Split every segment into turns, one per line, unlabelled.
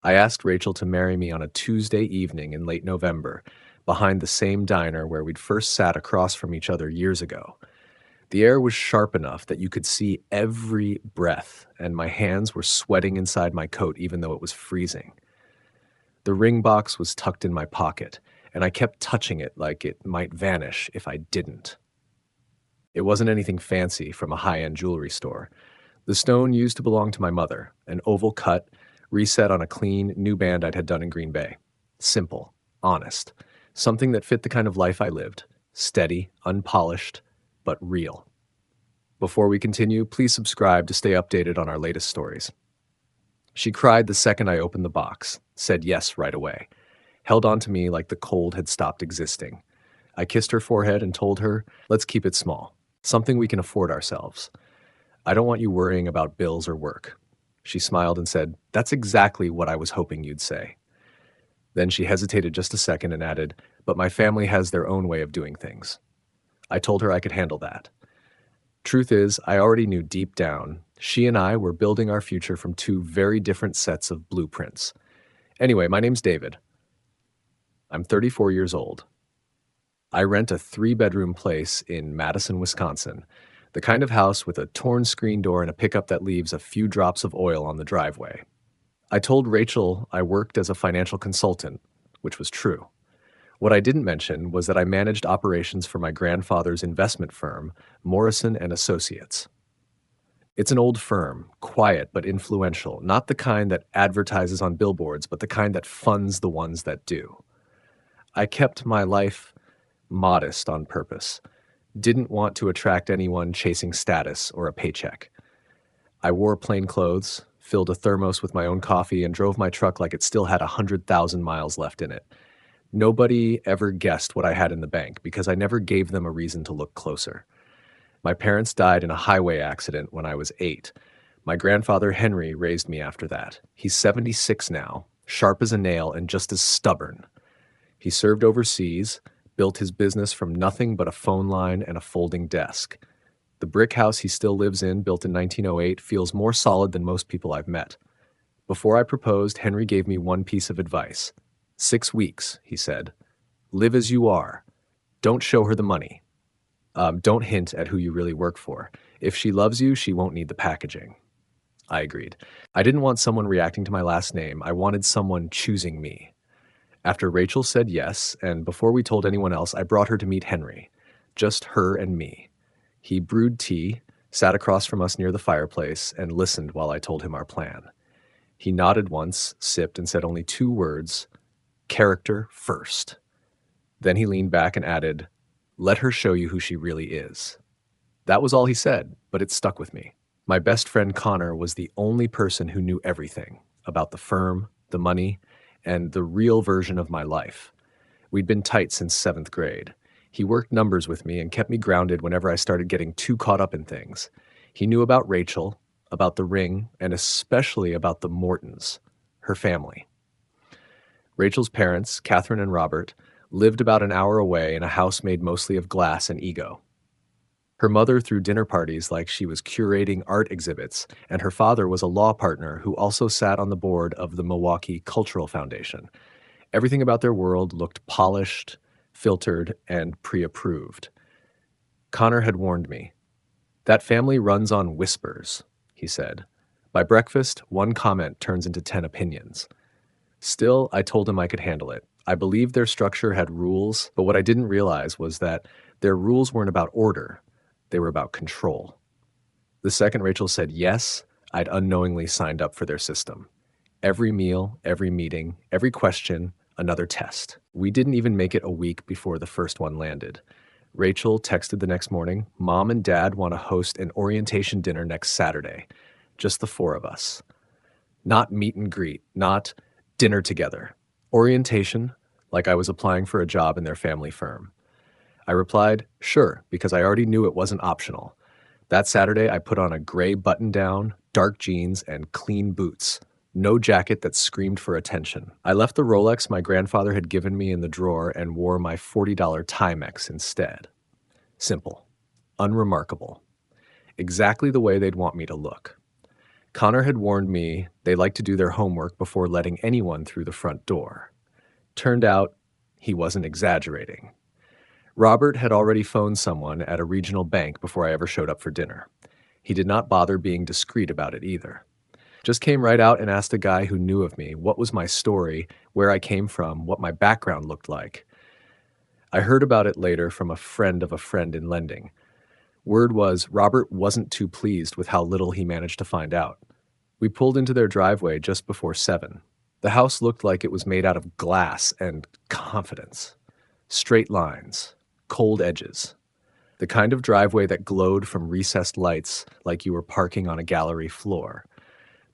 I asked Rachel to marry me on a Tuesday evening in late November, behind the same diner where we'd first sat across from each other years ago. The air was sharp enough that you could see every breath, and my hands were sweating inside my coat even though it was freezing. The ring box was tucked in my pocket, and I kept touching it like it might vanish if I didn't. It wasn't anything fancy from a high-end jewelry store. The stone used to belong to my mother, an oval cut, reset on a clean, new band I'd had done in Green Bay. Simple, honest, something that fit the kind of life I lived. Steady, unpolished, but real. Before we continue, please subscribe to stay updated on our latest stories. She cried the second I opened the box, said yes right away, held on to me like the cold had stopped existing. I kissed her forehead and told her, let's keep it small, something we can afford ourselves. I don't want you worrying about bills or work. She smiled and said, that's exactly what I was hoping you'd say. Then she hesitated just a second and added, but my family has their own way of doing things. I told her I could handle that. Truth is, I already knew deep down, she and I were building our future from two very different sets of blueprints. Anyway, my name's David. I'm 34 years old. I rent a 3-bedroom place in Madison, Wisconsin, the kind of house with a torn screen door and a pickup that leaves a few drops of oil on the driveway. I told Rachel I worked as a financial consultant, which was true. What I didn't mention was that I managed operations for my grandfather's investment firm, Morrison and Associates. It's an old firm, quiet but influential, not the kind that advertises on billboards, but the kind that funds the ones that do. I kept my life modest on purpose. Didn't want to attract anyone chasing status or a paycheck. I wore plain clothes, filled a thermos with my own coffee, and drove my truck like it still had 100,000 miles left in it. Nobody ever guessed what I had in the bank because I never gave them a reason to look closer. My parents died in a highway accident when I was 8. My grandfather Henry raised me after that. He's 76 now, sharp as a nail and just as stubborn. He served overseas, built his business from nothing but a phone line and a folding desk. The brick house he still lives in, built in 1908, feels more solid than most people I've met. Before I proposed, Henry gave me one piece of advice. 6 weeks, he said. Live as you are. Don't show her the money. Don't hint at who you really work for. If she loves you, she won't need the packaging. I agreed. I didn't want someone reacting to my last name. I wanted someone choosing me. After Rachel said yes, and before we told anyone else, I brought her to meet Henry. Just her and me. He brewed tea, sat across from us near the fireplace, and listened while I told him our plan. He nodded once, sipped, and said only 2 words, character first. Then he leaned back and added, let her show you who she really is. That was all he said, but it stuck with me. My best friend Connor was the only person who knew everything about the firm, the money, and the real version of my life. We'd been tight since 7th grade. He worked numbers with me and kept me grounded whenever I started getting too caught up in things. He knew about Rachel, about the ring, and especially about the Mortons, her family. Rachel's parents, Catherine and Robert, lived about an hour away in a house made mostly of glass and ego. Her mother threw dinner parties like she was curating art exhibits, and her father was a law partner who also sat on the board of the Milwaukee Cultural Foundation. Everything about their world looked polished, filtered, and pre-approved. Connor had warned me. That family runs on whispers, he said. By breakfast, one comment turns into 10 opinions. Still, I told him I could handle it. I believed their structure had rules, but what I didn't realize was that their rules weren't about order. They were about control. The second Rachel said yes, I'd unknowingly signed up for their system. Every meal, every meeting, every question, another test. We didn't even make it a week before the first one landed. Rachel texted the next morning, Mom and Dad want to host an orientation dinner next Saturday. Just the 4 of us. Not meet and greet, not dinner together. Orientation, like I was applying for a job in their family firm. I replied, sure, because I already knew it wasn't optional. That Saturday, I put on a gray button-down, dark jeans, and clean boots. No jacket that screamed for attention. I left the Rolex my grandfather had given me in the drawer and wore my $40 Timex instead. Simple. Unremarkable. Exactly the way they'd want me to look. Connor had warned me they like to do their homework before letting anyone through the front door. Turned out he wasn't exaggerating. Robert had already phoned someone at a regional bank before I ever showed up for dinner. He did not bother being discreet about it either. Just came right out and asked a guy who knew of me what was my story, where I came from, what my background looked like. I heard about it later from a friend of a friend in lending. Word was Robert wasn't too pleased with how little he managed to find out. We pulled into their driveway just before 7. The house looked like it was made out of glass and confidence. Straight lines, cold edges. The kind of driveway that glowed from recessed lights like you were parking on a gallery floor.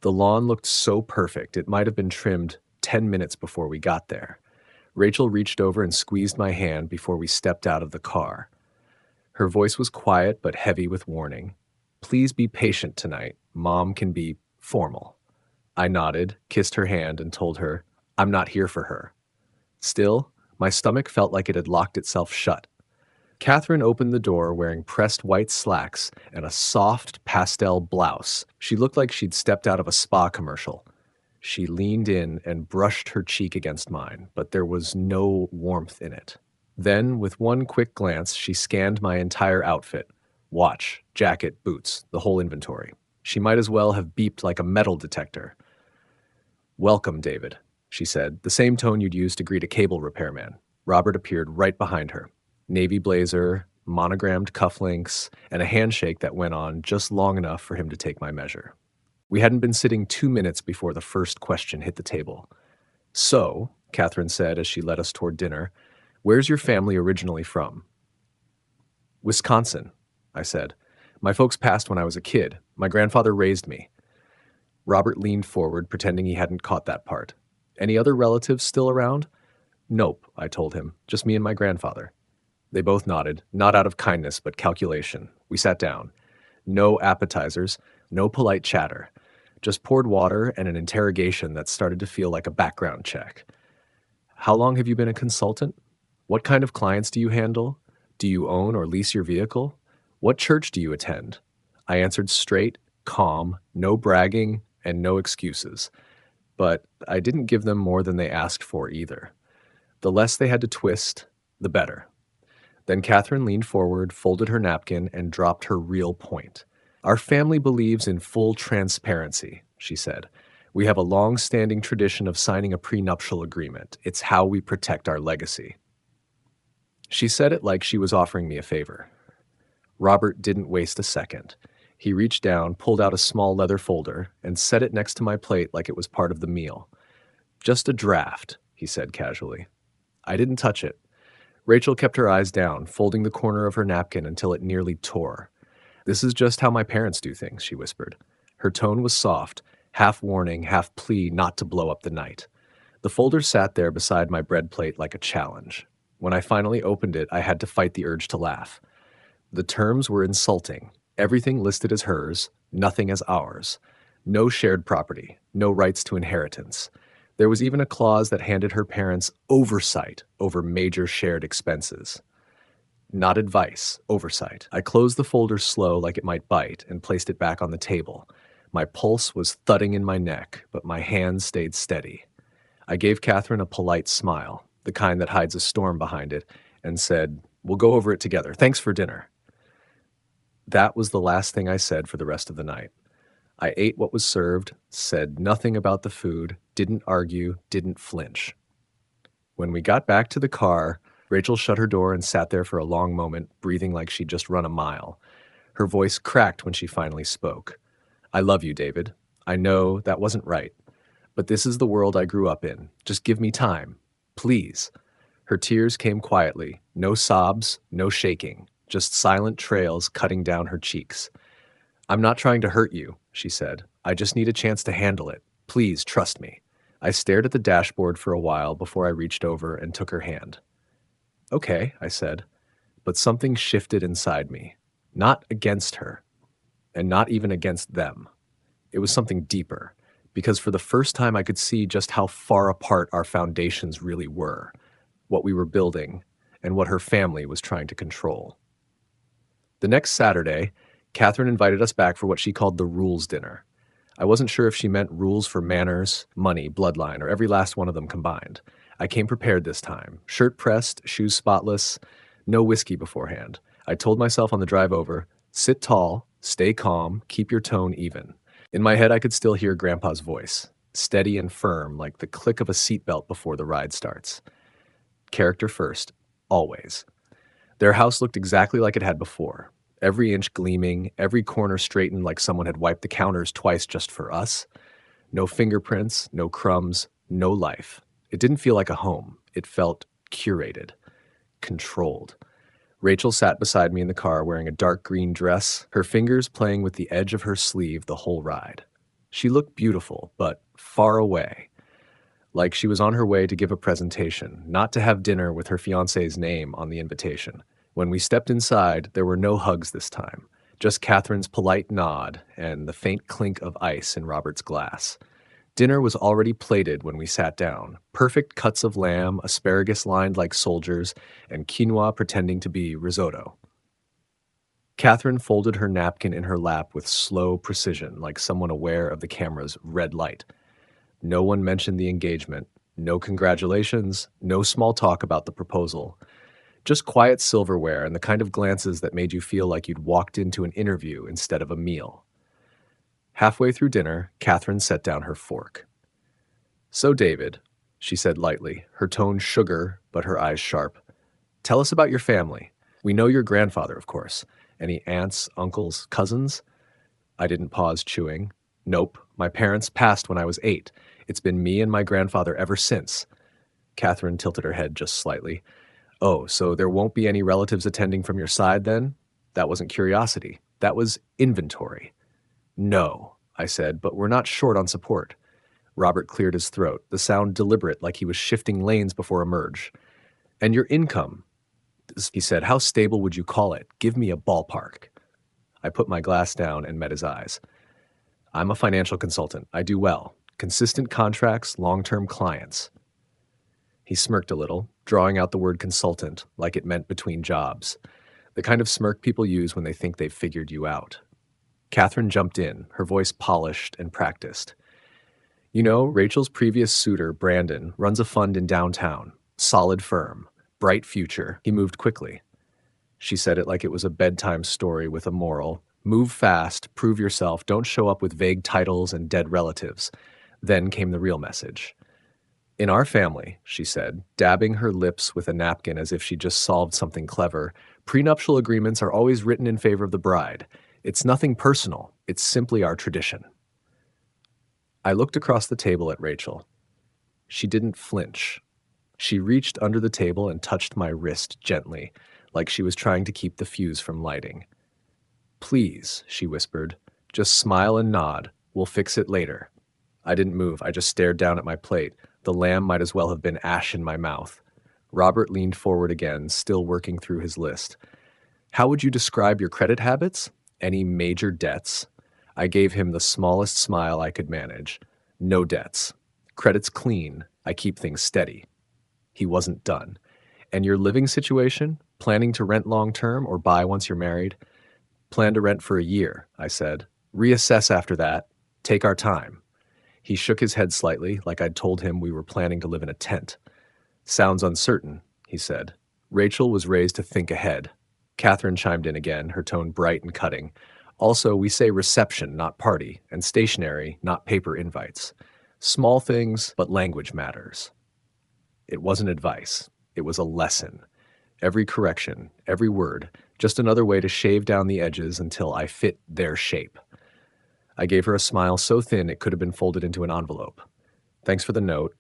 The lawn looked so perfect it might have been trimmed 10 minutes before we got there. Rachel reached over and squeezed my hand before we stepped out of the car. Her voice was quiet but heavy with warning. Please be patient tonight. Mom can be formal. I nodded, kissed her hand, and told her, I'm not here for her. Still, my stomach felt like it had locked itself shut. Catherine opened the door wearing pressed white slacks and a soft pastel blouse. She looked like she'd stepped out of a spa commercial. She leaned in and brushed her cheek against mine, but there was no warmth in it. Then, with one quick glance, she scanned my entire outfit. Watch, jacket, boots, the whole inventory. She might as well have beeped like a metal detector. Welcome, David, she said, the same tone you'd use to greet a cable repairman. Robert appeared right behind her. Navy blazer, monogrammed cufflinks, and a handshake that went on just long enough for him to take my measure. We hadn't been sitting 2 minutes before the first question hit the table. So, Catherine said as she led us toward dinner, where's your family originally from? Wisconsin, I said. My folks passed when I was a kid. My grandfather raised me. Robert leaned forward, pretending he hadn't caught that part. Any other relatives still around? Nope, I told him. Just me and my grandfather. They both nodded, not out of kindness, but calculation. We sat down. No appetizers, no polite chatter. Just poured water and an interrogation that started to feel like a background check. How long have you been a consultant? What kind of clients do you handle? Do you own or lease your vehicle? What church do you attend? I answered straight, calm, no bragging, and no excuses. But I didn't give them more than they asked for either. The less they had to twist, the better. Then Catherine leaned forward, folded her napkin, and dropped her real point. Our family believes in full transparency, she said. We have a long-standing tradition of signing a prenuptial agreement. It's how we protect our legacy. She said it like she was offering me a favor. Robert didn't waste a second. He reached down, pulled out a small leather folder, and set it next to my plate like it was part of the meal. Just a draft, he said casually. I didn't touch it. Rachel kept her eyes down, folding the corner of her napkin until it nearly tore. This is just how my parents do things, she whispered. Her tone was soft, half warning, half plea not to blow up the night. The folder sat there beside my bread plate like a challenge. When I finally opened it, I had to fight the urge to laugh. The terms were insulting. Everything listed as hers, nothing as ours. No shared property, no rights to inheritance. There was even a clause that handed her parents oversight over major shared expenses. Not advice, oversight. I closed the folder slow like it might bite and placed it back on the table. My pulse was thudding in my neck, but my hands stayed steady. I gave Catherine a polite smile, the kind that hides a storm behind it, and said, "We'll go over it together. Thanks for dinner." That was the last thing I said for the rest of the night. I ate what was served, said nothing about the food, didn't argue, didn't flinch. When we got back to the car, Rachel shut her door and sat there for a long moment, breathing like she'd just run a mile. Her voice cracked when she finally spoke. I love you, David. I know that wasn't right. But this is the world I grew up in. Just give me time. Please. Her tears came quietly. No sobs, no shaking. Just silent trails cutting down her cheeks. I'm not trying to hurt you, she said. I just need a chance to handle it. Please trust me. I stared at the dashboard for a while before I reached over and took her hand. Okay, I said, but something shifted inside me. Not against her, and not even against them. It was something deeper, because for the first time I could see just how far apart our foundations really were, what we were building, and what her family was trying to control. The next Saturday, Catherine invited us back for what she called the rules dinner. I wasn't sure if she meant rules for manners, money, bloodline, or every last one of them combined. I came prepared this time. Shirt pressed, shoes spotless, no whiskey beforehand. I told myself on the drive over, sit tall, stay calm, keep your tone even. In my head, I could still hear Grandpa's voice, steady and firm, like the click of a seatbelt before the ride starts. Character first, always. Their house looked exactly like it had before. Every inch gleaming, every corner straightened like someone had wiped the counters twice just for us. No fingerprints, no crumbs, no life. It didn't feel like a home. It felt curated, controlled. Rachel sat beside me in the car wearing a dark green dress, her fingers playing with the edge of her sleeve the whole ride. She looked beautiful, but far away, like she was on her way to give a presentation, not to have dinner with her fiancé's name on the invitation. When we stepped inside, there were no hugs this time, just Catherine's polite nod and the faint clink of ice in Robert's glass. Dinner was already plated when we sat down. Perfect cuts of lamb, asparagus lined like soldiers, and quinoa pretending to be risotto. Catherine folded her napkin in her lap with slow precision, like someone aware of the camera's red light. No one mentioned the engagement, no congratulations, no small talk about the proposal. Just quiet silverware and the kind of glances that made you feel like you'd walked into an interview instead of a meal. Halfway through dinner, Catherine set down her fork. "So, David," she said lightly, her tone sugar, but her eyes sharp, "tell us about your family. We know your grandfather, of course. Any aunts, uncles, cousins?" I didn't pause, chewing. "Nope. My parents passed when I was 8. It's been me and my grandfather ever since." Catherine tilted her head just slightly. "Oh, so there won't be any relatives attending from your side, then?" That wasn't curiosity. That was inventory. "No," I said, "but we're not short on support." Robert cleared his throat, the sound deliberate, like he was shifting lanes before a merge. "And your income," he said, "how stable would you call it? Give me a ballpark." I put my glass down and met his eyes. "I'm a financial consultant. I do well. Consistent contracts, long-term clients." He smirked a little, drawing out the word consultant like it meant between jobs, the kind of smirk people use when they think they've figured you out. Catherine jumped in, her voice polished and practiced. "You know, Rachel's previous suitor, Brandon, runs a fund in downtown. Solid firm. Bright future." He moved quickly. She said it like it was a bedtime story with a moral. Move fast, prove yourself, don't show up with vague titles and dead relatives. Then came the real message. "In our family," she said, dabbing her lips with a napkin as if she'd just solved something clever, "prenuptial agreements are always written in favor of the bride. It's nothing personal. It's simply our tradition." I looked across the table at Rachel. She didn't flinch. She reached under the table and touched my wrist gently, like she was trying to keep the fuse from lighting. "Please," she whispered, "just smile and nod. We'll fix it later." I didn't move. I just stared down at my plate. The lamb might as well have been ash in my mouth. Robert leaned forward again, still working through his list. "How would you describe your credit habits? Any major debts?" I gave him the smallest smile I could manage. "No debts. Credit's clean. I keep things steady." He wasn't done. "And your living situation? Planning to rent long-term or buy once you're married?" "Plan to rent for a year," I said. "Reassess after that. Take our time." He shook his head slightly, like I'd told him we were planning to live in a tent. "Sounds uncertain," he said. Rachel was raised to think ahead. Catherine chimed in again, her tone bright and cutting. "Also, we say reception, not party, and stationery, not paper invites. Small things, but language matters." It wasn't advice. It was a lesson. Every correction, every word, just another way to shave down the edges until I fit their shape. I gave her a smile so thin it could have been folded into an envelope. "Thanks for the note."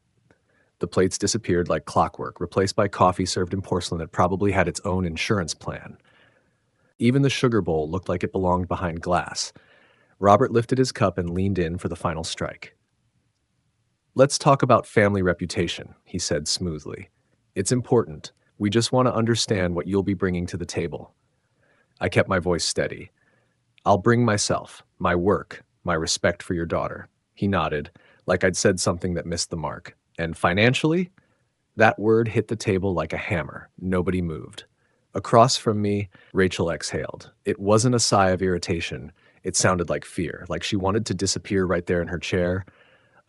The plates disappeared like clockwork, replaced by coffee served in porcelain that probably had its own insurance plan. Even the sugar bowl looked like it belonged behind glass. Robert lifted his cup and leaned in for the final strike. "Let's talk about family reputation," he said smoothly. "It's important. We just want to understand what you'll be bringing to the table." I kept my voice steady. "I'll bring myself, my work, my respect for your daughter." He nodded, like I'd said something that missed the mark. "And financially?" That word hit the table like a hammer. Nobody moved. Across from me, Rachel exhaled. It wasn't a sigh of irritation. It sounded like fear, like she wanted to disappear right there in her chair.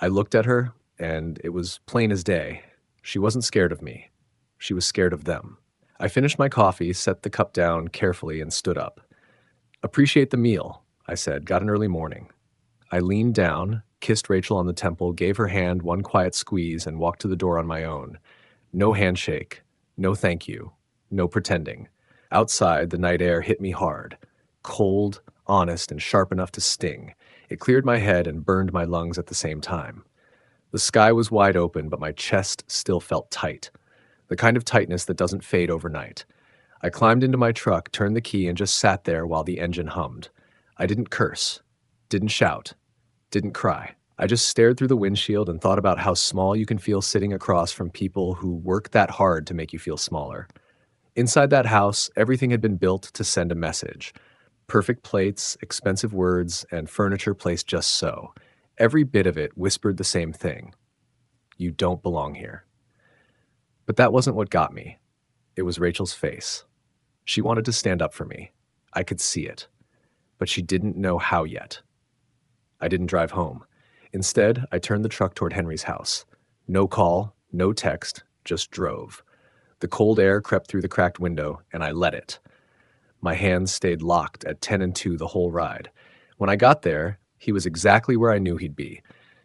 I looked at her, and it was plain as day. She wasn't scared of me. She was scared of them. I finished my coffee, set the cup down carefully, and stood up. "Appreciate the meal," I said. "Got an early morning." I leaned down, kissed Rachel on the temple, gave her hand one quiet squeeze, and walked to the door on my own. No handshake, no thank you, no pretending. Outside, the night air hit me hard, cold, honest, and sharp enough to sting. It cleared my head and burned my lungs at the same time. The sky was wide open, but my chest still felt tight, the kind of tightness that doesn't fade overnight. I climbed into my truck, turned the key, and just sat there while the engine hummed. I didn't curse, didn't shout, didn't cry. I just stared through the windshield and thought about how small you can feel sitting across from people who work that hard to make you feel smaller. Inside that house, everything had been built to send a message. Perfect plates, expensive words, and furniture placed just so. Every bit of it whispered the same thing. You don't belong here. But that wasn't what got me. It was Rachel's face. She wanted to stand up for me. I could see it. But she didn't know how yet. I didn't drive home. Instead, I turned the truck toward Henry's house. No call, no text, just drove. The cold air crept through the cracked window, and I let it. My hands stayed locked at 10 and 2 the whole ride. When I got there, he was exactly where I knew he'd be,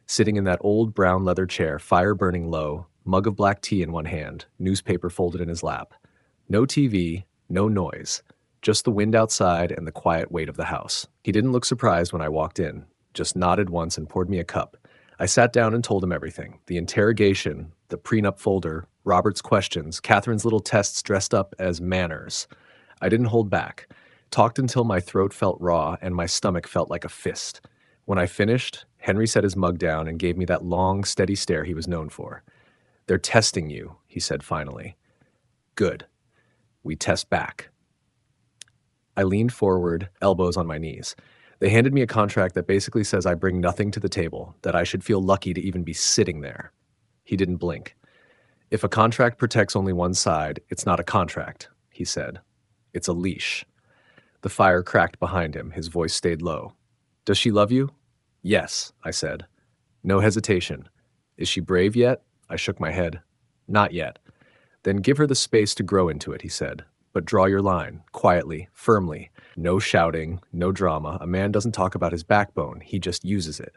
sitting in that old brown leather chair, fire burning low, mug of black tea in one hand, newspaper folded in his lap. No TV, no noise, just the wind outside and the quiet weight of the house. He didn't look surprised when I walked in, just nodded once and poured me a cup. I sat down and told him everything. The interrogation, the prenup folder, Robert's questions, Catherine's little tests dressed up as manners. I didn't hold back. Talked until my throat felt raw and my stomach felt like a fist. When I finished, Henry set his mug down and gave me that long, steady stare he was known for. "They're testing you," he said finally. "Good. We test back." I leaned forward, elbows on my knees. They handed me a contract that basically says I bring nothing to the table, that I should feel lucky to even be sitting there. He didn't blink. "If a contract protects only one side, it's not a contract," he said. "It's a leash." The fire cracked behind him. His voice stayed low. "Does she love you?" "Yes," I said. No hesitation. "Is she brave yet?" I shook my head. "Not yet." "Then give her the space to grow into it," he said. "But draw your line, quietly, firmly. No shouting, no drama. A man doesn't talk about his backbone, he just uses it."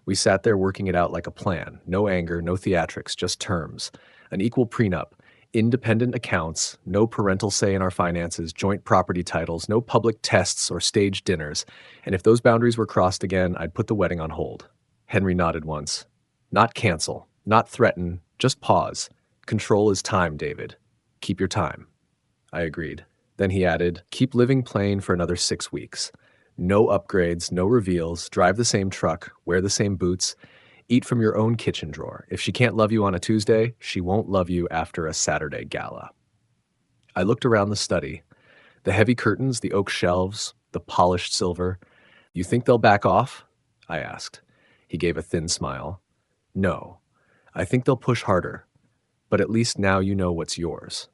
We sat there working it out like a plan. No anger, no theatrics, just terms. An equal prenup, independent accounts, no parental say in our finances, joint property titles, no public tests or staged dinners. And if those boundaries were crossed again, I'd put the wedding on hold. Henry nodded once. "Not cancel, not threaten, just pause. Control is time, David. Keep your time." I agreed. Then he added, "Keep living plain for another 6 weeks. No upgrades, no reveals, drive the same truck, wear the same boots, eat from your own kitchen drawer. If she can't love you on a Tuesday, she won't love you after a Saturday gala." I looked around the study. The heavy curtains, the oak shelves, the polished silver. "You think they'll back off?" I asked. He gave a thin smile. "No. I think they'll push harder. But at least now you know what's yours."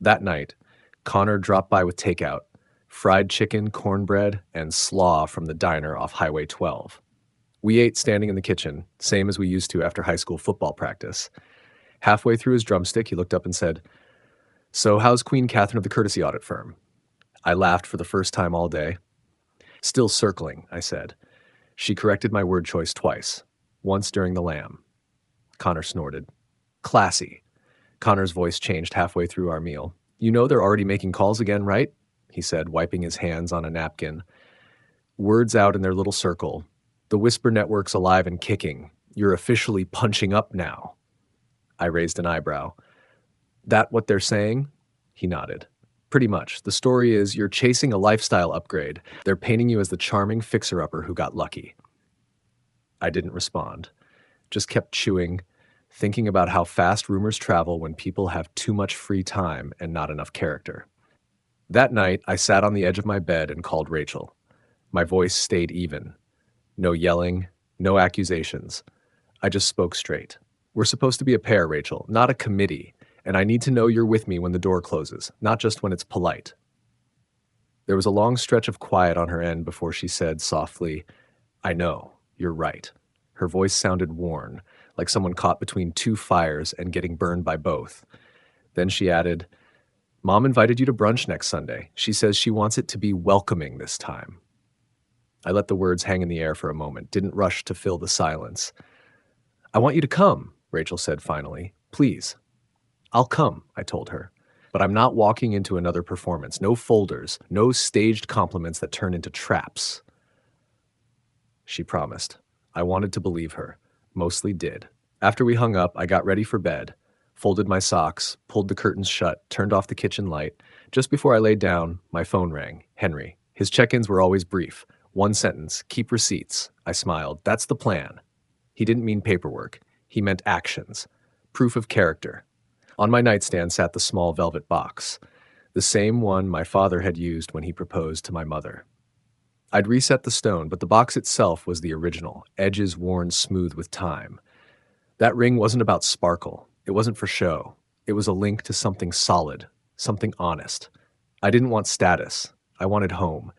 That night, Connor dropped by with takeout, fried chicken, cornbread, and slaw from the diner off Highway 12. We ate standing in the kitchen, same as we used to after high school football practice. Halfway through his drumstick, he looked up and said, "So how's Queen Catherine of the courtesy audit firm?" I laughed for the first time all day. "Still circling," I said. She corrected my word choice twice, once during the lamb. Connor snorted. "Classy." Connor's voice changed halfway through our meal. "You know they're already making calls again, right?" he said, wiping his hands on a napkin. "Words out in their little circle. The whisper network's alive and kicking. You're officially punching up now." I raised an eyebrow. "That what they're saying?" He nodded. "Pretty much. The story is you're chasing a lifestyle upgrade. They're painting you as the charming fixer-upper who got lucky." I didn't respond, just kept chewing, thinking about how fast rumors travel when people have too much free time and not enough character. That night, I sat on the edge of my bed and called Rachel. My voice stayed even. No yelling, no accusations. I just spoke straight. "We're supposed to be a pair, Rachel, not a committee, and I need to know you're with me when the door closes, not just when it's polite." There was a long stretch of quiet on her end before she said softly, "I know, you're right." Her voice sounded worn, like someone caught between two fires and getting burned by both. Then she added, "Mom invited you to brunch next Sunday. She says she wants it to be welcoming this time." I let the words hang in the air for a moment, didn't rush to fill the silence. "I want you to come," Rachel said finally. "Please." "I'll come," I told her. "But I'm not walking into another performance. No folders, no staged compliments that turn into traps." She promised. I wanted to believe her. Mostly did. After we hung up, I got ready for bed, folded my socks, pulled the curtains shut, turned off the kitchen light. Just before I laid down, my phone rang. Henry. His check-ins were always brief. One sentence, "Keep receipts." I smiled. "That's the plan." He didn't mean paperwork. He meant actions. Proof of character. On my nightstand sat the small velvet box, the same one my father had used when he proposed to my mother. I'd reset the stone, but the box itself was the original, edges worn smooth with time. That ring wasn't about sparkle. It wasn't for show. It was a link to something solid, something honest. I didn't want status. I wanted home.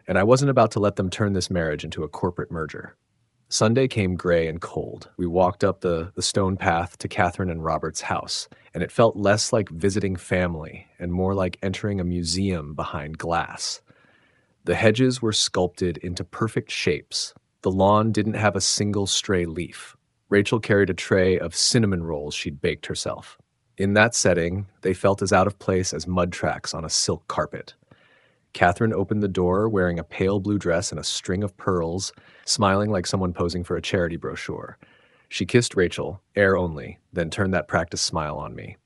And I wasn't about to let them turn this marriage into a corporate merger. Sunday came gray and cold. We walked up the stone path to Catherine and Robert's house, and it felt less like visiting family and more like entering a museum behind glass. The hedges were sculpted into perfect shapes. The lawn didn't have a single stray leaf. Rachel carried a tray of cinnamon rolls she'd baked herself. In that setting, they felt as out of place as mud tracks on a silk carpet. Catherine opened the door wearing a pale blue dress and a string of pearls, smiling like someone posing for a charity brochure. She kissed Rachel, air only, then turned that practiced smile on me.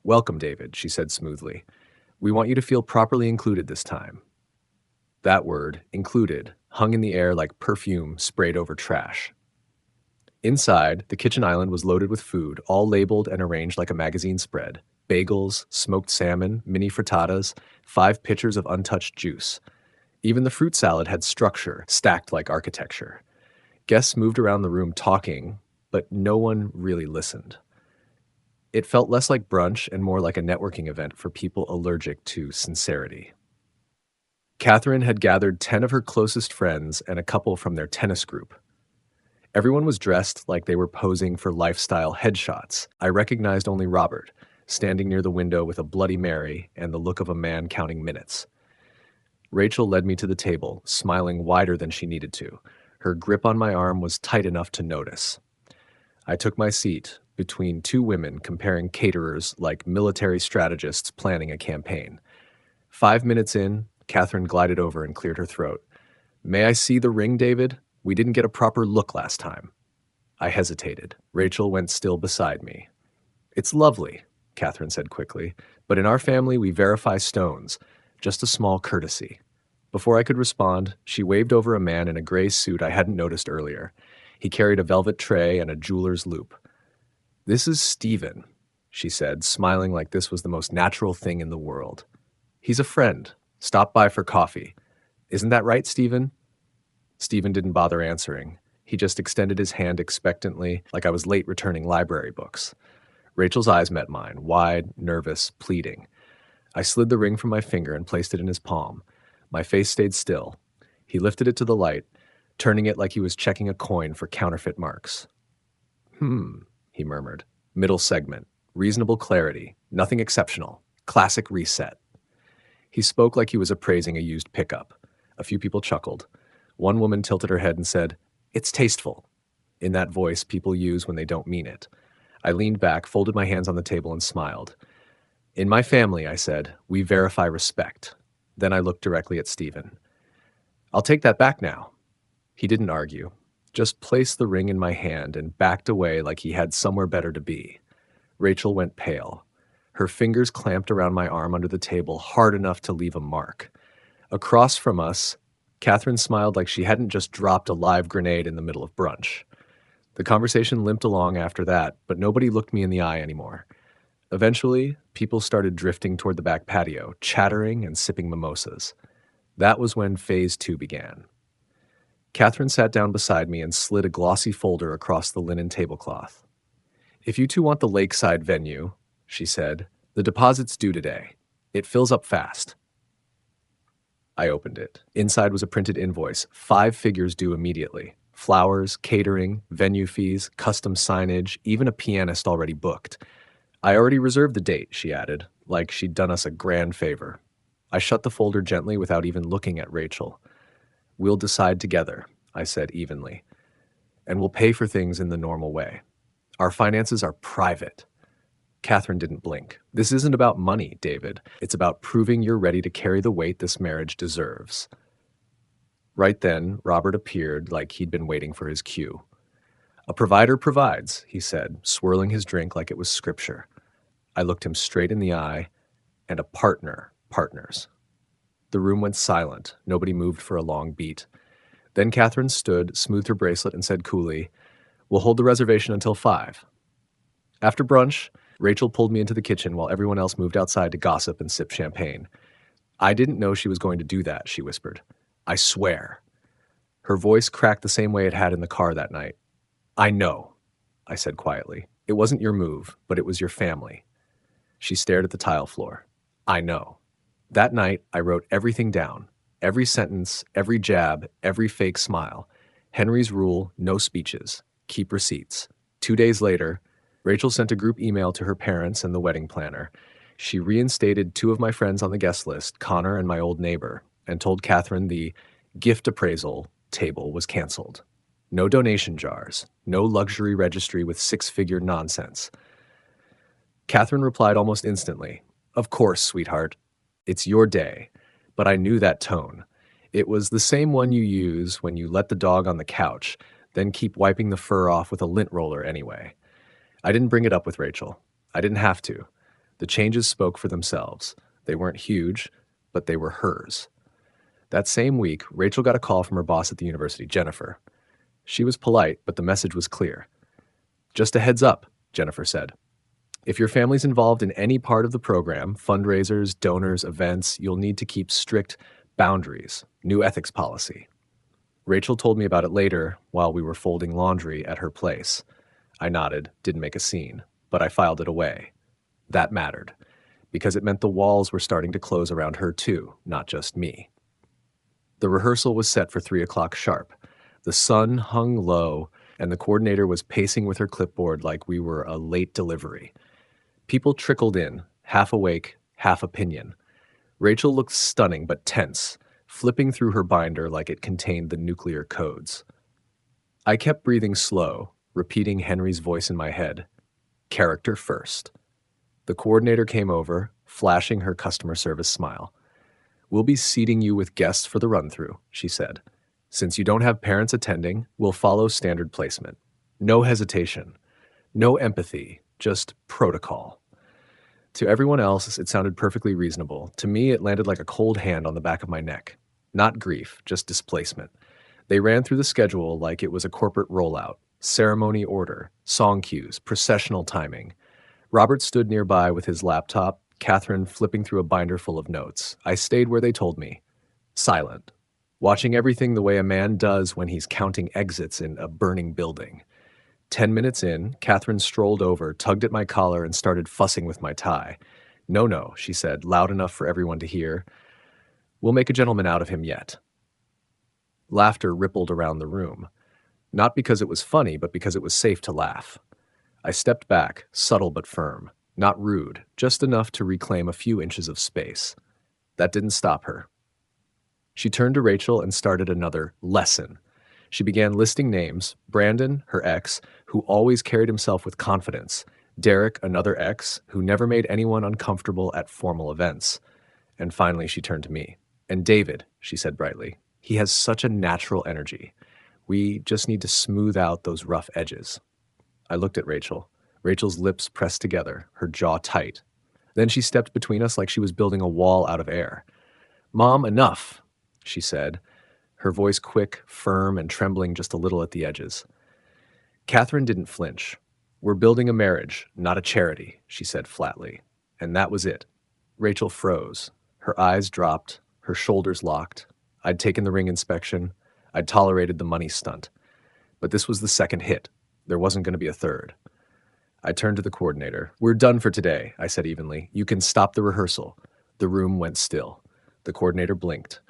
"Welcome, David," she said smoothly. "We want you to feel properly included this time." That word, included, hung in the air like perfume sprayed over trash. Inside, the kitchen island was loaded with food, all labeled and arranged like a magazine spread. Bagels, smoked salmon, mini frittatas, 5 pitchers of untouched juice. Even the fruit salad had structure, stacked like architecture. Guests moved around the room talking, but no one really listened. It felt less like brunch and more like a networking event for people allergic to sincerity. Catherine had gathered 10 of her closest friends and a couple from their tennis group. Everyone was dressed like they were posing for lifestyle headshots. I recognized only Robert, standing near the window with a Bloody Mary and the look of a man counting minutes. Rachel led me to the table, smiling wider than she needed to. Her grip on my arm was tight enough to notice. I took my seat between 2 women comparing caterers like military strategists planning a campaign. 5 minutes in, Catherine glided over and cleared her throat. "May I see the ring, David? We didn't get a proper look last time." I hesitated. Rachel went still beside me. "It's lovely," Catherine said quickly, "but in our family we verify stones. Just a small courtesy." Before I could respond, she waved over a man in a gray suit I hadn't noticed earlier. He carried a velvet tray and a jeweler's loop. "This is Stephen," she said, smiling like this was the most natural thing in the world. "He's a friend. Stopped by for coffee. Isn't that right, Stephen?" Stephen didn't bother answering. He just extended his hand expectantly, like I was late returning library books. Rachel's eyes met mine, wide, nervous, pleading. I slid the ring from my finger and placed it in his palm. My face stayed still. He lifted it to the light, turning it like he was checking a coin for counterfeit marks. He murmured. "Middle segment. Reasonable clarity. Nothing exceptional. Classic reset." He spoke like he was appraising a used pickup. A few people chuckled. One woman tilted her head and said, "It's tasteful," in that voice people use when they don't mean it. I leaned back, folded my hands on the table, and smiled. "In my family," I said, "we verify respect." Then I looked directly at Stephen. "I'll take that back now." He didn't argue, just placed the ring in my hand and backed away like he had somewhere better to be. Rachel went pale. Her fingers clamped around my arm under the table, hard enough to leave a mark. Across from us, Catherine smiled like she hadn't just dropped a live grenade in the middle of brunch. The conversation limped along after that, but nobody looked me in the eye anymore. Eventually, people started drifting toward the back patio, chattering and sipping mimosas. That was when phase 2 began. Catherine sat down beside me and slid a glossy folder across the linen tablecloth. "If you two want the lakeside venue," she said, "the deposit's due today. It fills up fast." I opened it. Inside was a printed invoice, 5 figures due immediately. Flowers, catering, venue fees, custom signage, even a pianist already booked. I already reserved the date, she added, like she'd done us a grand favor. I shut the folder gently without even looking at Rachel. We'll decide together, I said evenly, and we'll pay for things in the normal way. Our finances are private. Catherine didn't blink. This isn't about money, David. It's about proving you're ready to carry the weight this marriage deserves. Right then, Robert appeared like he'd been waiting for his cue. A provider provides, he said, swirling his drink like it was scripture. I looked him straight in the eye, and a partner partners. The room went silent. Nobody moved for a long beat. Then Catherine stood, smoothed her bracelet, and said coolly, "We'll hold the reservation until 5. After brunch, Rachel pulled me into the kitchen while everyone else moved outside to gossip and sip champagne. "I didn't know she was going to do that," she whispered. "I swear." Her voice cracked the same way it had in the car that night. "I know," I said quietly. "It wasn't your move, but it was your family." She stared at the tile floor. "I know." That night, I wrote everything down. Every sentence, every jab, every fake smile. Henry's rule, no speeches. Keep receipts. 2 days later, Rachel sent a group email to her parents and the wedding planner. She reinstated 2 of my friends on the guest list, Connor and my old neighbor, and told Catherine the gift appraisal table was canceled. No donation jars, no luxury registry with 6-figure nonsense. Catherine replied almost instantly, "Of course, sweetheart. It's your day." But I knew that tone. It was the same one you use when you let the dog on the couch, then keep wiping the fur off with a lint roller anyway. I didn't bring it up with Rachel. I didn't have to. The changes spoke for themselves. They weren't huge, but they were hers. That same week, Rachel got a call from her boss at the university, Jennifer. She was polite, but the message was clear. "Just a heads up," Jennifer said. "If your family's involved in any part of the program, fundraisers, donors, events, you'll need to keep strict boundaries, new ethics policy." Rachel told me about it later while we were folding laundry at her place. I nodded, didn't make a scene, but I filed it away. That mattered, because it meant the walls were starting to close around her too, not just me. The rehearsal was set for 3 o'clock sharp. The sun hung low, and the coordinator was pacing with her clipboard like we were a late delivery. People trickled in, half awake, half opinion. Rachel looked stunning but tense, flipping through her binder like it contained the nuclear codes. I kept breathing slow, repeating Henry's voice in my head. Character first. The coordinator came over, flashing her customer service smile. "We'll be seating you with guests for the run-through," she said. "Since you don't have parents attending, we'll follow standard placement. No hesitation. No empathy. Just protocol." To everyone else, it sounded perfectly reasonable. To me, it landed like a cold hand on the back of my neck. Not grief, just displacement. They ran through the schedule like it was a corporate rollout. Ceremony order, song cues, processional timing. Robert stood nearby with his laptop, Catherine flipping through a binder full of notes. I stayed where they told me. Silent. Watching everything the way a man does when he's counting exits in a burning building. 10 minutes in, Catherine strolled over, tugged at my collar, and started fussing with my tie. "No, no," she said, loud enough for everyone to hear. "We'll make a gentleman out of him yet." Laughter rippled around the room. Not because it was funny, but because it was safe to laugh. I stepped back, subtle but firm. Not rude, just enough to reclaim a few inches of space. That didn't stop her. She turned to Rachel and started another lesson. She began listing names: Brandon, her ex, who always carried himself with confidence; Derek, another ex, who never made anyone uncomfortable at formal events. And finally she turned to me. "And David," she said brightly. "He has such a natural energy. We just need to smooth out those rough edges." I looked at Rachel. Rachel's lips pressed together, her jaw tight. Then she stepped between us like she was building a wall out of air. "Mom, enough," she said, her voice quick, firm, and trembling just a little at the edges. Catherine didn't flinch. "We're building a marriage, not a charity," she said flatly. And that was it. Rachel froze. Her eyes dropped, her shoulders locked. I'd taken the ring inspection. I'd tolerated the money stunt. But this was the second hit. There wasn't going to be a third. I turned to the coordinator. "We're done for today," I said evenly. "You can stop the rehearsal." The room went still. The coordinator blinked.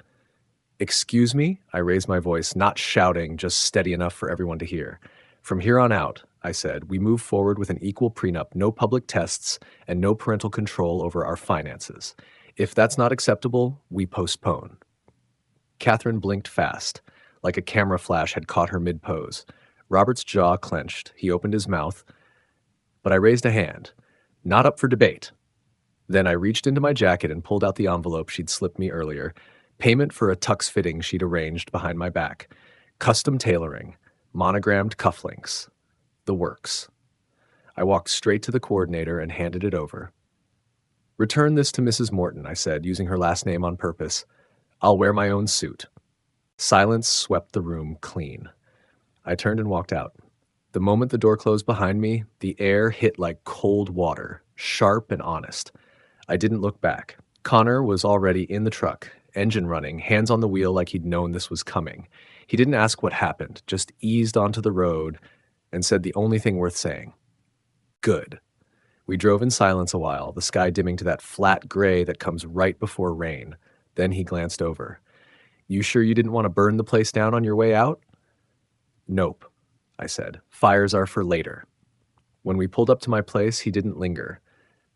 Excuse me? I raised my voice, not shouting, just steady enough for everyone to hear. From here on out, I said, we move forward with an equal prenup, no public tests, and no parental control over our finances. If that's not acceptable, we postpone. Catherine blinked fast, like a camera flash had caught her mid-pose. Robert's jaw clenched. He opened his mouth, but I raised a hand. Not up for debate. Then I reached into my jacket and pulled out the envelope she'd slipped me earlier. Payment for a tux fitting she'd arranged behind my back. Custom tailoring. Monogrammed cufflinks. The works. I walked straight to the coordinator and handed it over. Return this to Mrs. Morton, I said, using her last name on purpose. I'll wear my own suit. Silence swept the room clean. I turned and walked out. The moment the door closed behind me, the air hit like cold water, sharp and honest. I didn't look back. Connor was already in the truck, engine running, hands on the wheel like he'd known this was coming. He didn't ask what happened, just eased onto the road and said the only thing worth saying. Good. We drove in silence a while, the sky dimming to that flat gray that comes right before rain. Then he glanced over. You sure you didn't want to burn the place down on your way out? Nope, I said. Fires are for later. When we pulled up to my place, he didn't linger.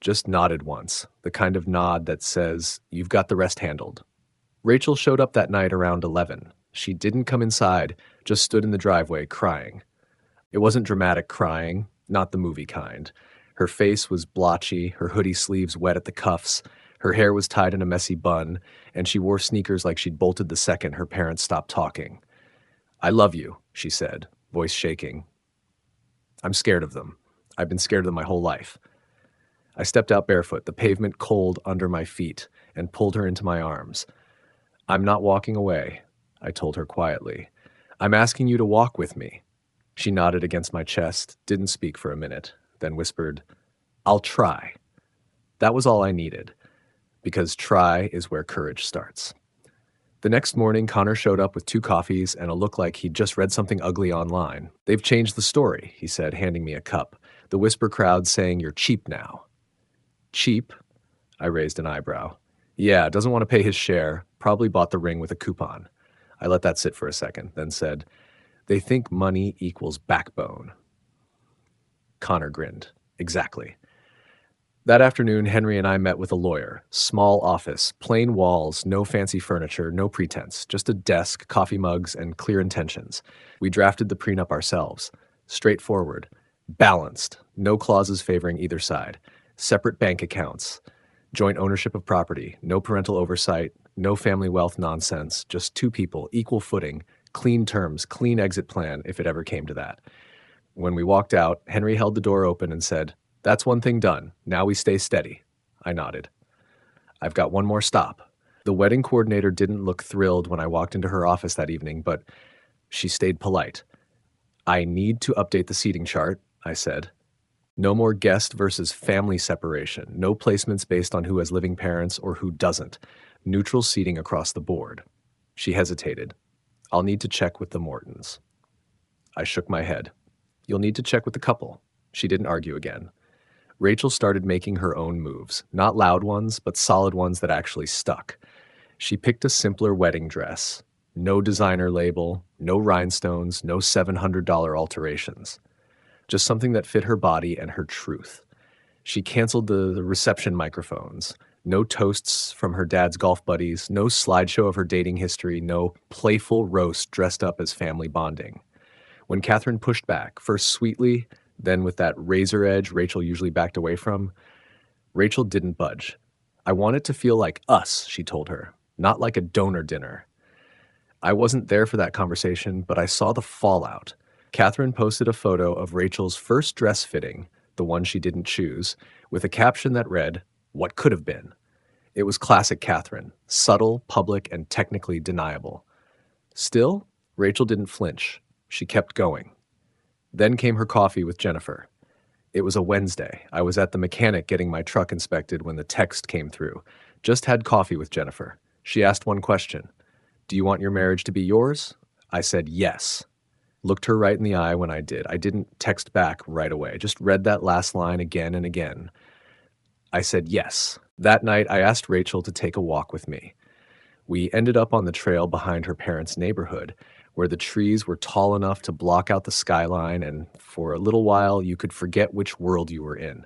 Just nodded once, the kind of nod that says, you've got the rest handled. Rachel showed up that night around 11. She didn't come inside, just stood in the driveway crying. It wasn't dramatic crying, not the movie kind. Her face was blotchy, her hoodie sleeves wet at the cuffs, her hair was tied in a messy bun, and she wore sneakers like she'd bolted the second her parents stopped talking. I love you, she said, voice shaking. I'm scared of them. I've been scared of them my whole life. I stepped out barefoot, the pavement cold under my feet, and pulled her into my arms. I'm not walking away, I told her quietly. I'm asking you to walk with me. She nodded against my chest, didn't speak for a minute, then whispered, I'll try. That was all I needed, because try is where courage starts. The next morning, Connor showed up with 2 coffees and a look like he'd just read something ugly online. They've changed the story, he said, handing me a cup. The whisper crowd saying you're cheap now. Cheap? I raised an eyebrow. Yeah, doesn't want to pay his share. Probably bought the ring with a coupon. I let that sit for a second, then said, they think money equals backbone. Connor grinned. Exactly. That afternoon, Henry and I met with a lawyer. Small office, plain walls, no fancy furniture, no pretense, just a desk, coffee mugs, and clear intentions. We drafted the prenup ourselves. Straightforward. Balanced. No clauses favoring either side. Separate bank accounts. Joint ownership of property. No parental oversight. No family wealth nonsense. Just 2 people, equal footing, clean terms, clean exit plan if it ever came to that. When we walked out, Henry held the door open and said, That's one thing done. Now we stay steady. I nodded. I've got one more stop. The wedding coordinator didn't look thrilled when I walked into her office that evening, but she stayed polite. I need to update the seating chart, I said. No more guest versus family separation. No placements based on who has living parents or who doesn't. Neutral seating across the board. She hesitated. I'll need to check with the Mortons. I shook my head. You'll need to check with the couple. She didn't argue again. Rachel started making her own moves, not loud ones, but solid ones that actually stuck. She picked a simpler wedding dress. No designer label, no rhinestones, no $700 alterations. Just something that fit her body and her truth. She canceled the reception microphones. No toasts from her dad's golf buddies, no slideshow of her dating history, no playful roast dressed up as family bonding. When Catherine pushed back, first sweetly, then with that razor edge Rachel usually backed away from, Rachel didn't budge. I want it to feel like us, she told her, not like a donor dinner. I wasn't there for that conversation, but I saw the fallout. Catherine posted a photo of Rachel's first dress fitting, the one she didn't choose, with a caption that read, "What could have been." It was classic Catherine, subtle, public, and technically deniable. Still, Rachel didn't flinch. She kept going. Then came her coffee with Jennifer. It was a Wednesday. I was at the mechanic getting my truck inspected when the text came through. Just had coffee with Jennifer. She asked one question. Do you want your marriage to be yours? I said yes. Looked her right in the eye when I did. I didn't text back right away. Just read that last line again and again. I said yes. That night, I asked Rachel to take a walk with me. We ended up on the trail behind her parents' neighborhood, where the trees were tall enough to block out the skyline, and for a little while you could forget which world you were in.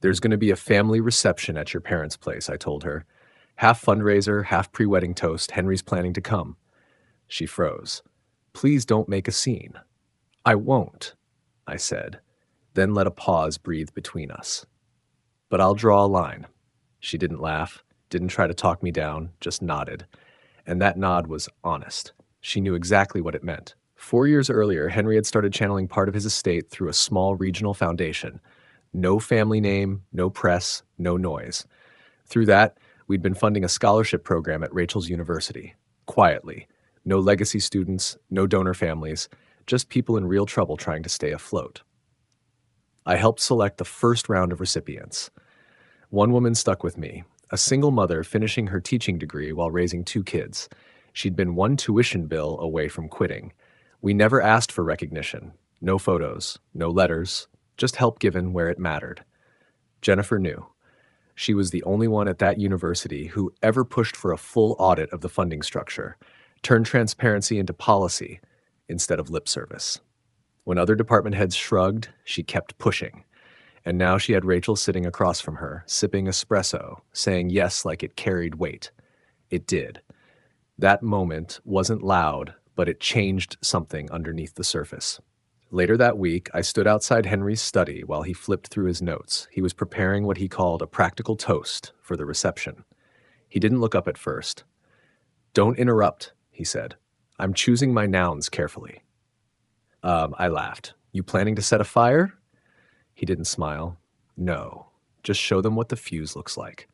There's going to be a family reception at your parents' place, I told her. Half fundraiser, half pre-wedding toast. Henry's planning to come. She froze. Please don't make a scene. I won't, I said, then let a pause breathe between us. But I'll draw a line. She didn't laugh, didn't try to talk me down, just nodded. And that nod was honest. She knew exactly what it meant. 4 years earlier, Henry had started channeling part of his estate through a small regional foundation. No family name, no press, no noise. Through that, we'd been funding a scholarship program at Rachel's university. Quietly. No legacy students, no donor families, just people in real trouble trying to stay afloat. I helped select the first round of recipients. One woman stuck with me, a single mother finishing her teaching degree while raising 2 kids. She'd been one tuition bill away from quitting. We never asked for recognition. No photos, no letters, just help given where it mattered. Jennifer knew. She was the only one at that university who ever pushed for a full audit of the funding structure, turned transparency into policy instead of lip service. When other department heads shrugged, she kept pushing. And now she had Rachel sitting across from her, sipping espresso, saying yes like it carried weight. It did. That moment wasn't loud, but it changed something underneath the surface. Later that week, I stood outside Henry's study while he flipped through his notes. He was preparing what he called a practical toast for the reception. He didn't look up at first. Don't interrupt, he said. I'm choosing my nouns carefully. I laughed. You planning to set a fire? He didn't smile. No, just show them what the fuse looks like.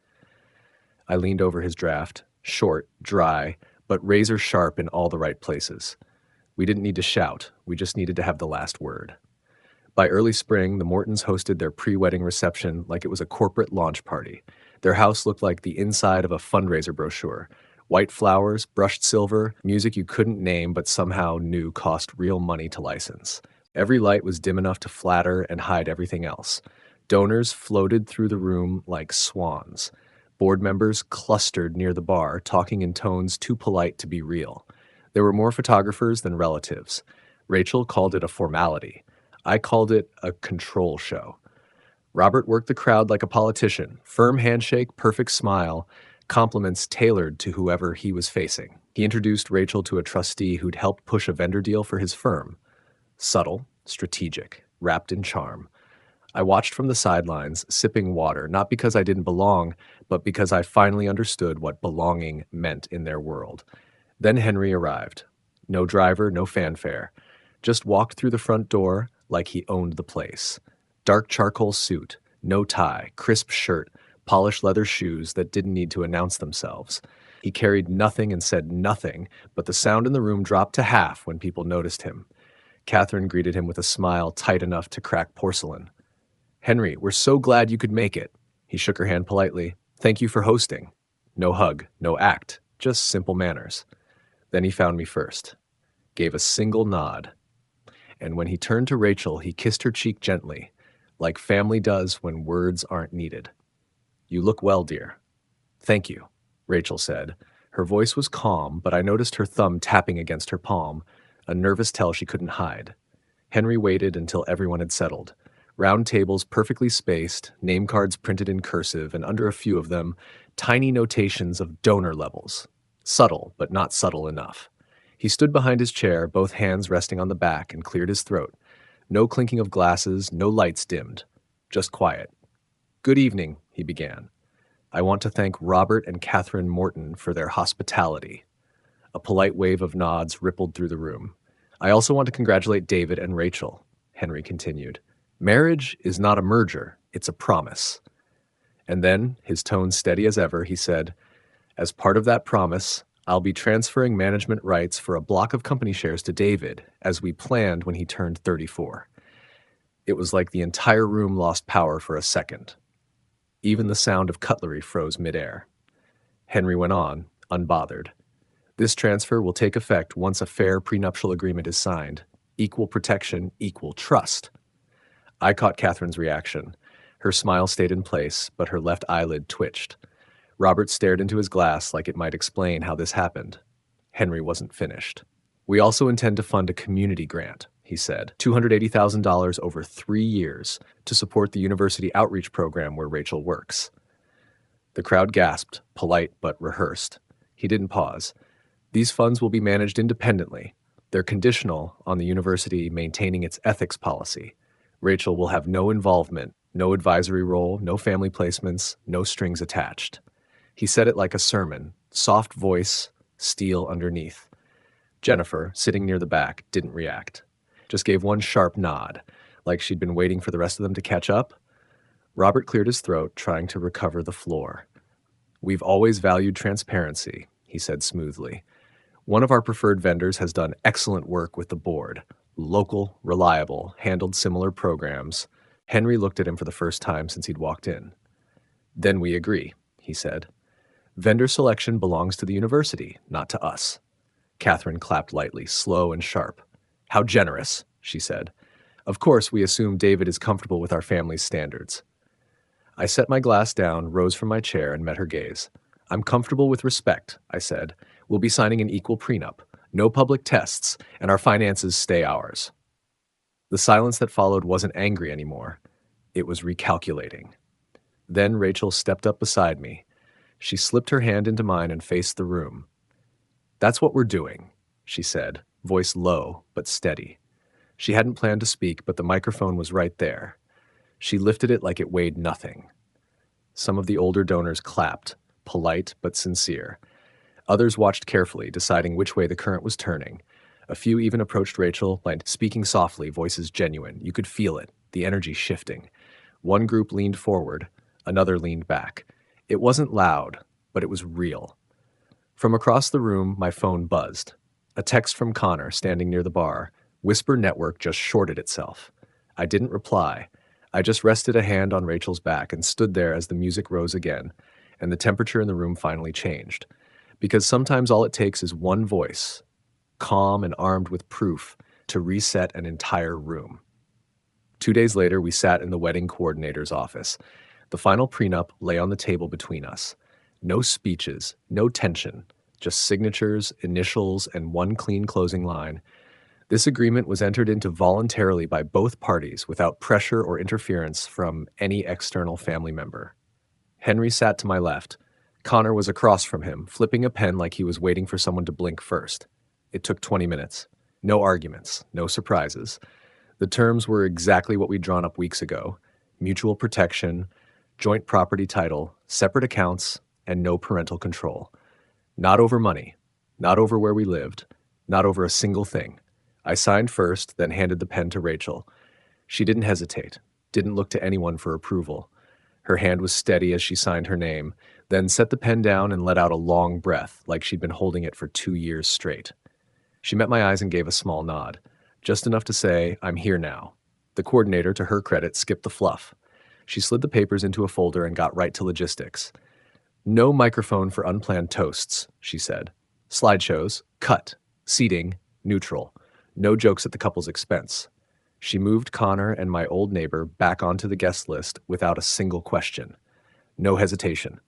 I leaned over his draft, short, dry, but razor sharp in all the right places. We didn't need to shout, we just needed to have the last word. By early spring, the Mortons hosted their pre-wedding reception like it was a corporate launch party. Their house looked like the inside of a fundraiser brochure. White flowers, brushed silver, music you couldn't name but somehow knew cost real money to license. Every light was dim enough to flatter and hide everything else. Donors floated through the room like swans. Board members clustered near the bar, talking in tones too polite to be real. There were more photographers than relatives. Rachel called it a formality. I called it a control show. Robert worked the crowd like a politician. Firm handshake, perfect smile, compliments tailored to whoever he was facing. He introduced Rachel to a trustee who'd helped push a vendor deal for his firm. Subtle, strategic, wrapped in charm. I watched from the sidelines, sipping water, not because I didn't belong, but because I finally understood what belonging meant in their world. Then Henry arrived. No driver, no fanfare. Just walked through the front door like he owned the place. Dark charcoal suit, no tie, crisp shirt, polished leather shoes that didn't need to announce themselves. He carried nothing and said nothing, but the sound in the room dropped to half when people noticed him. Catherine greeted him with a smile tight enough to crack porcelain. Henry, we're so glad you could make it. He shook her hand politely. Thank you for hosting. No hug, no act, just simple manners. Then he found me first, gave a single nod. And when he turned to Rachel, he kissed her cheek gently, like family does when words aren't needed. You look well, dear. Thank you, Rachel said. Her voice was calm, but I noticed her thumb tapping against her palm, a nervous tell she couldn't hide. Henry waited until everyone had settled. Round tables perfectly spaced, name cards printed in cursive, and under a few of them, tiny notations of donor levels. Subtle, but not subtle enough. He stood behind his chair, both hands resting on the back, and cleared his throat. No clinking of glasses, no lights dimmed. Just quiet. Good evening, he began. I want to thank Robert and Catherine Morton for their hospitality. A polite wave of nods rippled through the room. I also want to congratulate David and Rachel, Henry continued. Marriage is not a merger, it's a promise. And then, his tone steady as ever, he said, as part of that promise, I'll be transferring management rights for a block of company shares to David, as we planned when he turned 34. It was like the entire room lost power for a second. Even the sound of cutlery froze midair. Henry went on, unbothered. This transfer will take effect once a fair prenuptial agreement is signed. Equal protection, equal trust. I caught Catherine's reaction. Her smile stayed in place, but her left eyelid twitched. Robert stared into his glass like it might explain how this happened. Henry wasn't finished. We also intend to fund a community grant, he said, $280,000 over 3 years to support the university outreach program where Rachel works. The crowd gasped, polite but rehearsed. He didn't pause. These funds will be managed independently. They're conditional on the university maintaining its ethics policy. Rachel will have no involvement, no advisory role, no family placements, no strings attached. He said it like a sermon, soft voice, steel underneath. Jennifer, sitting near the back, didn't react. Just gave one sharp nod, like she'd been waiting for the rest of them to catch up. Robert cleared his throat, trying to recover the floor. "We've always valued transparency," he said smoothly. "One of our preferred vendors has done excellent work with the board. Local, reliable, handled similar programs." Henry looked at him for the first time since he'd walked in. "Then we agree," he said. "Vendor selection belongs to the university, not to us." Catherine clapped lightly, slow and sharp. "How generous," she said. "Of course, we assume David is comfortable with our family's standards." I set my glass down, rose from my chair, and met her gaze. "I'm comfortable with respect," I said. "We'll be signing an equal prenup. No public tests, and our finances stay ours." The silence that followed wasn't angry anymore. It was recalculating. Then Rachel stepped up beside me. She slipped her hand into mine and faced the room. "That's what we're doing," she said, voice low but steady. She hadn't planned to speak, but the microphone was right there. She lifted it like it weighed nothing. Some of the older donors clapped, polite but sincere. Others watched carefully, deciding which way the current was turning. A few even approached Rachel, speaking softly, voices genuine. You could feel it, the energy shifting. One group leaned forward, another leaned back. It wasn't loud, but it was real. From across the room, my phone buzzed. A text from Connor, standing near the bar. Whisper Network just shorted itself. I didn't reply. I just rested a hand on Rachel's back and stood there as the music rose again, and the temperature in the room finally changed. Because sometimes all it takes is one voice, calm and armed with proof, to reset an entire room. 2 days later, we sat in the wedding coordinator's office. The final prenup lay on the table between us. No speeches, no tension, just signatures, initials, and one clean closing line. This agreement was entered into voluntarily by both parties without pressure or interference from any external family member. Henry sat to my left. Connor was across from him, flipping a pen like he was waiting for someone to blink first. It took 20 minutes. No arguments, no surprises. The terms were exactly what we'd drawn up weeks ago: mutual protection, joint property title, separate accounts, and no parental control. Not over money, not over where we lived, not over a single thing. I signed first, then handed the pen to Rachel. She didn't hesitate, didn't look to anyone for approval. Her hand was steady as she signed her name, then set the pen down and let out a long breath, like she'd been holding it for 2 years straight. She met my eyes and gave a small nod, just enough to say, "I'm here now." The coordinator, to her credit, skipped the fluff. She slid the papers into a folder and got right to logistics. "No microphone for unplanned toasts," she said. "Slideshows, cut. Seating, neutral. No jokes at the couple's expense." She moved Connor and my old neighbor back onto the guest list without a single question. No hesitation.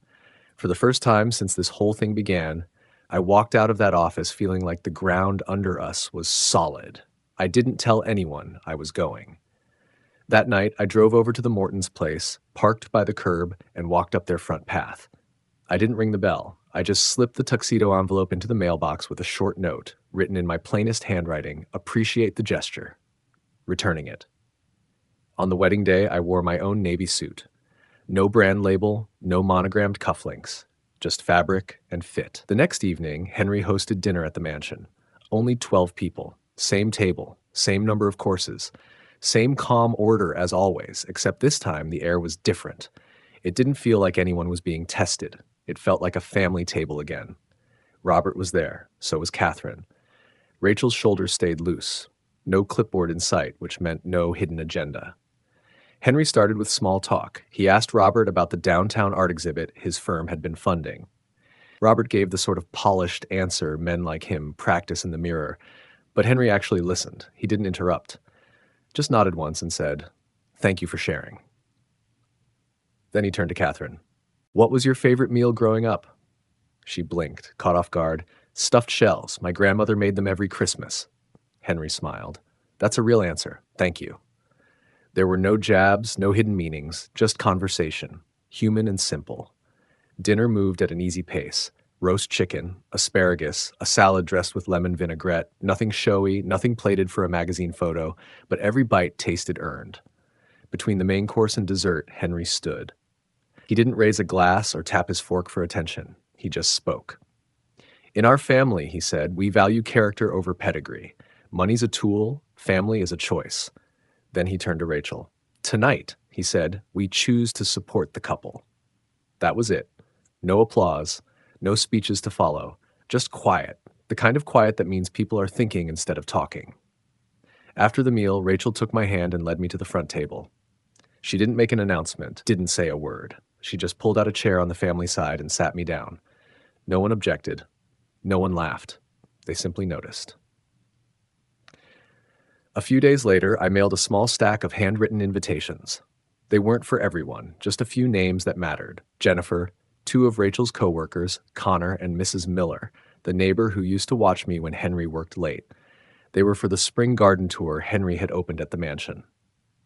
For the first time since this whole thing began, I walked out of that office feeling like the ground under us was solid. I didn't tell anyone I was going. That night, I drove over to the Mortons' place, parked by the curb, and walked up their front path. I didn't ring the bell. I just slipped the tuxedo envelope into the mailbox with a short note, written in my plainest handwriting, "Appreciate the gesture." Returning it. On the wedding day, I wore my own navy suit. No brand label, no monogrammed cufflinks, just fabric and fit. The next evening, Henry hosted dinner at the mansion. Only 12 people, same table, same number of courses, same calm order as always, except this time the air was different. It didn't feel like anyone was being tested. It felt like a family table again. Robert was there, so was Catherine. Rachel's shoulders stayed loose. No clipboard in sight, which meant no hidden agenda. Henry started with small talk. He asked Robert about the downtown art exhibit his firm had been funding. Robert gave the sort of polished answer men like him practice in the mirror, but Henry actually listened. He didn't interrupt. Just nodded once and said, "Thank you for sharing." Then he turned to Catherine. What was your favorite meal growing up? She blinked, caught off guard. Stuffed shells. My grandmother made them every Christmas. Henry smiled. That's a real answer. Thank you. There were no jabs, no hidden meanings, just conversation, human and simple. Dinner moved at an easy pace. Roast chicken, asparagus, a salad dressed with lemon vinaigrette, nothing showy, nothing plated for a magazine photo, but every bite tasted earned. Between the main course and dessert, Henry stood. He didn't raise a glass or tap his fork for attention. He just spoke. In our family, he said, we value character over pedigree. Money's a tool, family is a choice. Then he turned to Rachel. Tonight, he said, we choose to support the couple. That was it. No applause, no speeches to follow, just quiet, the kind of quiet that means people are thinking instead of talking. After the meal, Rachel took my hand and led me to the front table. She didn't make an announcement, didn't say a word. She just pulled out a chair on the family side and sat me down. No one objected. No one laughed. They simply noticed. A few days later, I mailed a small stack of handwritten invitations. They weren't for everyone, just a few names that mattered. Jennifer, two of Rachel's coworkers, Connor and Mrs. Miller, the neighbor who used to watch me when Henry worked late. They were for the spring garden tour Henry had opened at the mansion.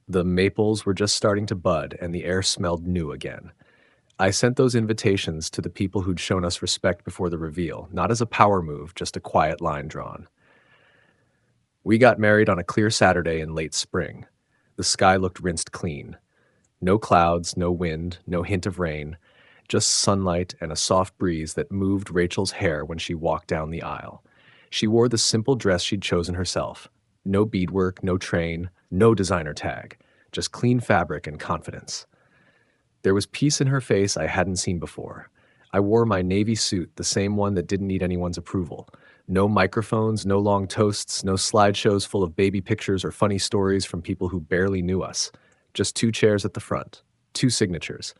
The maples were just starting to bud, and the air smelled new again. I sent those invitations to the people who'd shown us respect before the reveal, not as a power move, just a quiet line drawn. We got married on a clear Saturday in late spring. The sky looked rinsed clean. No clouds, no wind, no hint of rain, just sunlight and a soft breeze that moved Rachel's hair when she walked down the aisle. She wore the simple dress she'd chosen herself. No beadwork, no train, no designer tag, just clean fabric and confidence. There was peace in her face I hadn't seen before. I wore my navy suit, the same one that didn't need anyone's approval. No microphones, no long toasts, no slideshows full of baby pictures or funny stories from people who barely knew us. Just two chairs at the front, two signatures,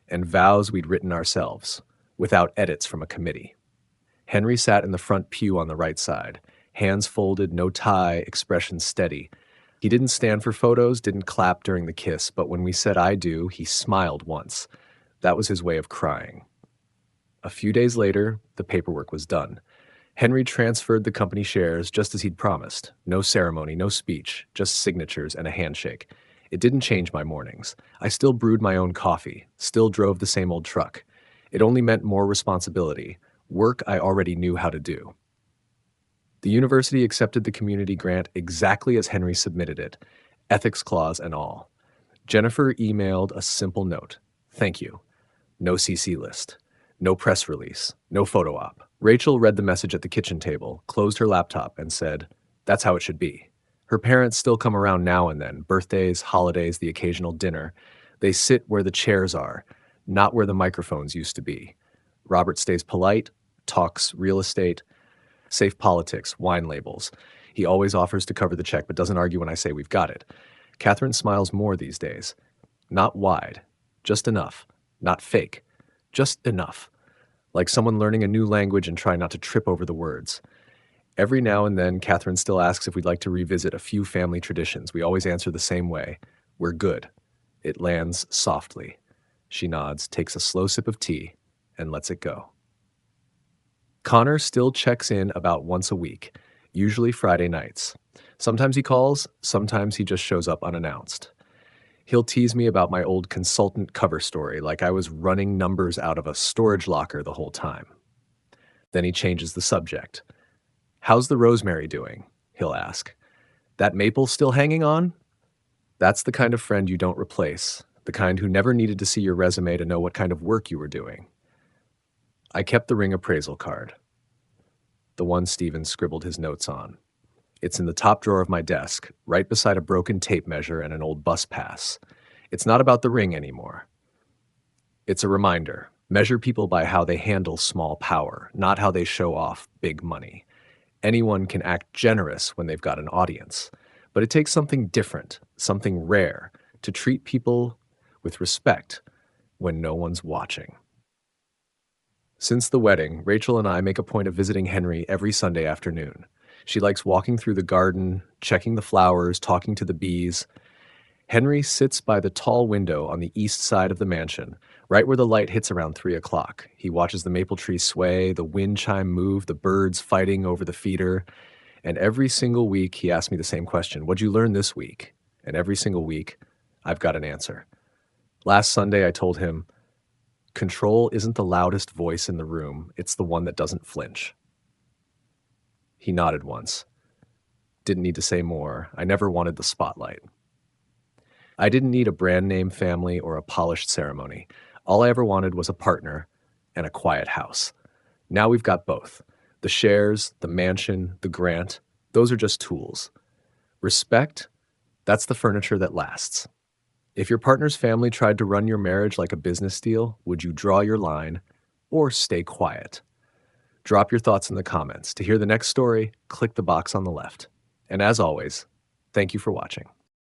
and vows we'd written ourselves, without edits from a committee. Henry sat in the front pew on the right side, hands folded, no tie, expression steady. He didn't stand for photos, didn't clap during the kiss, but when we said I do, he smiled once. That was his way of crying. A few days later, the paperwork was done. Henry transferred the company shares just as he'd promised. No ceremony, no speech, just signatures and a handshake. It didn't change my mornings. I still brewed my own coffee, still drove the same old truck. It only meant more responsibility, work I already knew how to do. The university accepted the community grant exactly as Henry submitted it, ethics clause and all. Jennifer emailed a simple note. Thank you. No CC list. No press release. No photo op. Rachel read the message at the kitchen table, closed her laptop, and said, "That's how it should be." Her parents still come around now and then, birthdays, holidays, the occasional dinner. They sit where the chairs are, not where the microphones used to be. Robert stays polite, talks real estate, safe politics, wine labels. He always offers to cover the check but doesn't argue when I say we've got it. Catherine smiles more these days. Not wide, just enough. Not fake, just enough. Like someone learning a new language and trying not to trip over the words. Every now and then, Catherine still asks if we'd like to revisit a few family traditions. We always answer the same way. We're good. It lands softly. She nods, takes a slow sip of tea, and lets it go. Connor still checks in about once a week, usually Friday nights. Sometimes he calls, sometimes he just shows up unannounced. He'll tease me about my old consultant cover story, like I was running numbers out of a storage locker the whole time. Then he changes the subject. "How's the rosemary doing?" he'll ask. "That maple still hanging on?" That's the kind of friend you don't replace, the kind who never needed to see your resume to know what kind of work you were doing. I kept the ring appraisal card, the one Steven scribbled his notes on. It's in the top drawer of my desk, right beside a broken tape measure and an old bus pass. It's not about the ring anymore. It's a reminder. Measure people by how they handle small power, not how they show off big money. Anyone can act generous when they've got an audience, but it takes something different, something rare, to treat people with respect when no one's watching. Since the wedding, Rachel and I make a point of visiting Henry every Sunday afternoon. She likes walking through the garden, checking the flowers, talking to the bees. Henry sits by the tall window on the east side of the mansion, right where the light hits around 3 o'clock. He watches the maple tree sway, the wind chime move, the birds fighting over the feeder. And every single week, he asks me the same question: What'd you learn this week? And every single week, I've got an answer. Last Sunday, I told him, control isn't the loudest voice in the room, it's the one that doesn't flinch. He nodded once. Didn't need to say more. I never wanted the spotlight. I didn't need a brand name family or a polished ceremony. All I ever wanted was a partner and a quiet house. Now we've got both. The shares, the mansion, the grant, those are just tools. Respect, that's the furniture that lasts. If your partner's family tried to run your marriage like a business deal, would you draw your line or stay quiet? Drop your thoughts in the comments. To hear the next story, click the box on the left. And as always, thank you for watching.